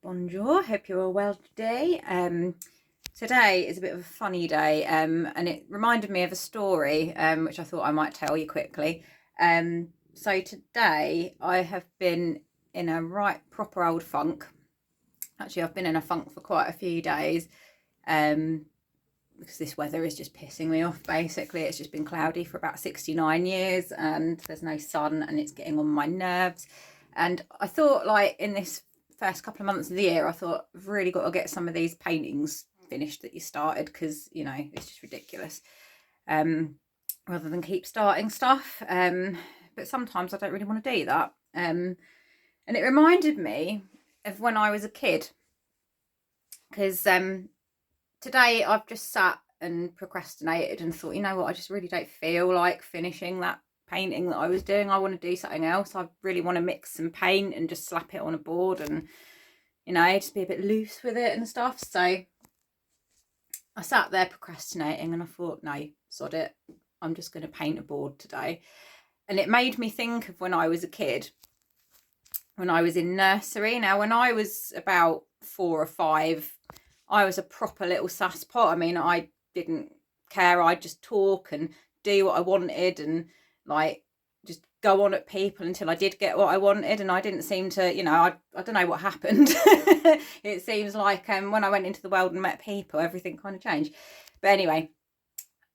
Bonjour, hope you're all well today. Today is a bit of a funny day, and it reminded me of a story, which I thought I might tell you quickly. So today I have been in a right proper old funk. Actually, I've been in a funk for quite a few days, um, because this weather is just pissing me off. Basically, it's just been cloudy for about 69 years, and there's no sun, and it's getting on my nerves. And I thought, like, in this first couple of months of the year, I thought I've really got to get some of these paintings finished that you started, because it's just ridiculous. Rather than keep starting stuff, but sometimes I don't really want to do that. And it reminded me of when I was a kid, because today I've just sat and procrastinated and thought, you know what, I just really don't feel like finishing that painting that I was doing. I want to do something else. I really want to mix some paint and just slap it on a board and, just be a bit loose with it and stuff. So I sat there procrastinating and I thought, no, sod it. I'm just going to paint a board today. And it made me think of when I was a kid, when I was in nursery. Now, when I was about 4 or 5, I was a proper little sasspot. I mean, I didn't care. I'd just talk and do what I wanted and just go on at people until I did get what I wanted. And I didn't seem to, I don't know what happened. It seems like when I went into the world and met people, everything kind of changed. But anyway,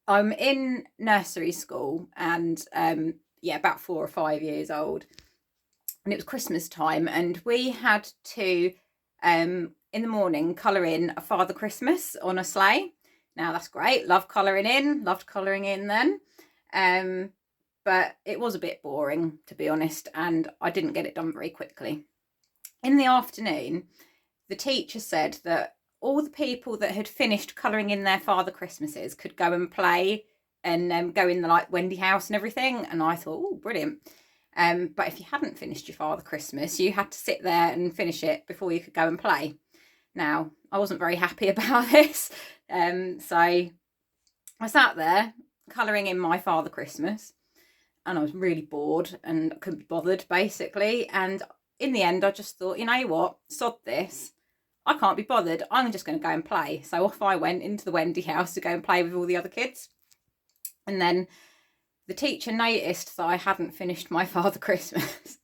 I'm in nursery school and about 4 or 5 years old. And it was Christmas time and we had to in the morning colour in a Father Christmas on a sleigh. Now that's great, loved colouring in then, but it was a bit boring, to be honest, and I didn't get it done very quickly. In the afternoon, the teacher said that all the people that had finished colouring in their Father Christmases could go and play and go in the Wendy house and everything, and I thought, oh, brilliant. But if you hadn't finished your Father Christmas, you had to sit there and finish it before you could go and play. Now, I wasn't very happy about this. So I sat there colouring in my Father Christmas and I was really bored and I couldn't be bothered, basically. And in the end, I just thought, you know what, sod this. I can't be bothered. I'm just going to go and play. So off I went into the Wendy house to go and play with all the other kids. And then the teacher noticed that I hadn't finished my Father Christmas.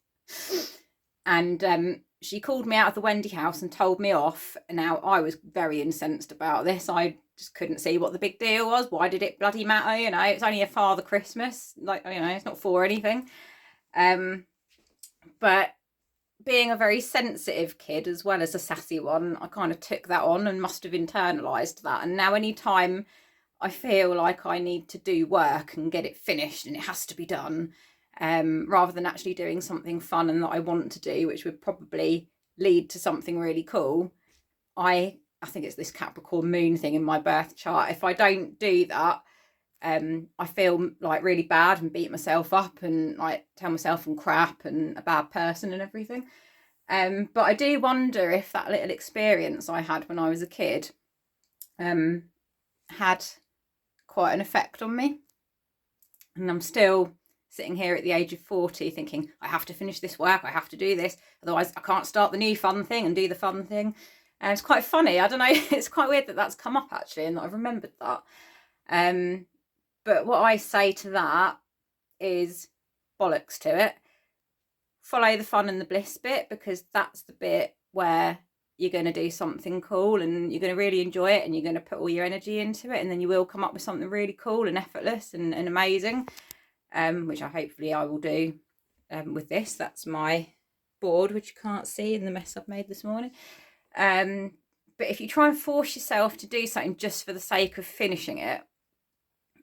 And she called me out of the Wendy house and told me off. Now, I was very incensed about this. I just couldn't see what the big deal was. Why did it bloody matter? It's only a Father Christmas. It's not for anything. But being a very sensitive kid as well as a sassy one, I kind of took that on and must have internalised that. And now any time I feel like I need to do work and get it finished and it has to be done, rather than actually doing something fun and that I want to do, which would probably lead to something really cool. I think it's this Capricorn moon thing in my birth chart. If I don't do that, I feel like really bad and beat myself up and tell myself I'm crap and a bad person and everything. But I do wonder if that little experience I had when I was a kid had quite an effect on me. And I'm still sitting here at the age of 40 thinking, I have to finish this work, I have to do this, otherwise I can't start the new fun thing and do the fun thing. And it's quite funny, I don't know, it's quite weird that that's come up actually and that I've remembered that. But what I say to that is bollocks to it. Follow the fun and the bliss bit, because that's the bit where you're going to do something cool and you're going to really enjoy it and you're going to put all your energy into it, and then you will come up with something really cool and effortless and amazing, which hopefully I will do with this. That's my board, which you can't see in the mess I've made this morning. But if you try and force yourself to do something just for the sake of finishing it,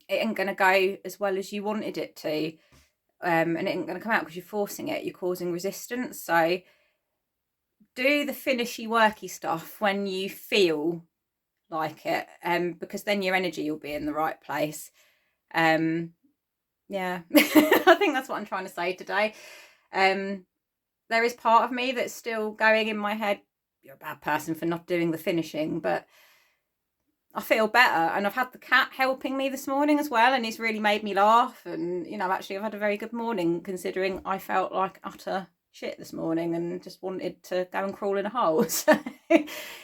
it ain't going to go as well as you wanted it to, and it ain't going to come out because you're forcing it. You're causing resistance. So do the finishy worky stuff when you feel like it, because then your energy will be in the right place. Yeah, I think that's what I'm trying to say today. There is part of me that's still going in my head, you're a bad person for not doing the finishing, but I feel better. And I've had the cat helping me this morning as well, and he's really made me laugh. And actually I've had a very good morning, considering I felt like utter shit this morning and just wanted to go and crawl in a hole. So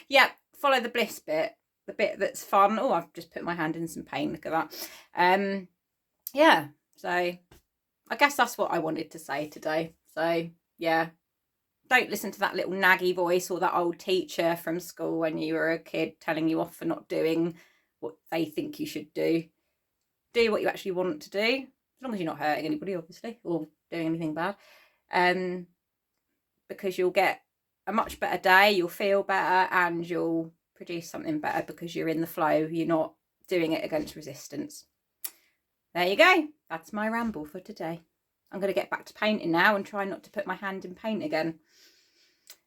yeah, follow the bliss bit, the bit that's fun. Oh, I've just put my hand in some paint, look at that. Yeah, so I guess that's what I wanted to say today. So yeah, don't listen to that little naggy voice or that old teacher from school when you were a kid telling you off for not doing what they think you should do. Do what you actually want to do, as long as you're not hurting anybody, obviously, or doing anything bad. Because you'll get a much better day, you'll feel better, and you'll produce something better because you're in the flow. You're not doing it against resistance. There you go. That's my ramble for today. I'm going to get back to painting now and try not to put my hand in paint again.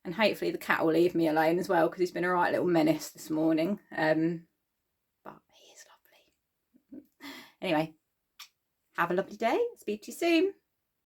And hopefully the cat will leave me alone as well, because he's been a right little menace this morning. But he is lovely. Anyway, have a lovely day. Speak to you soon.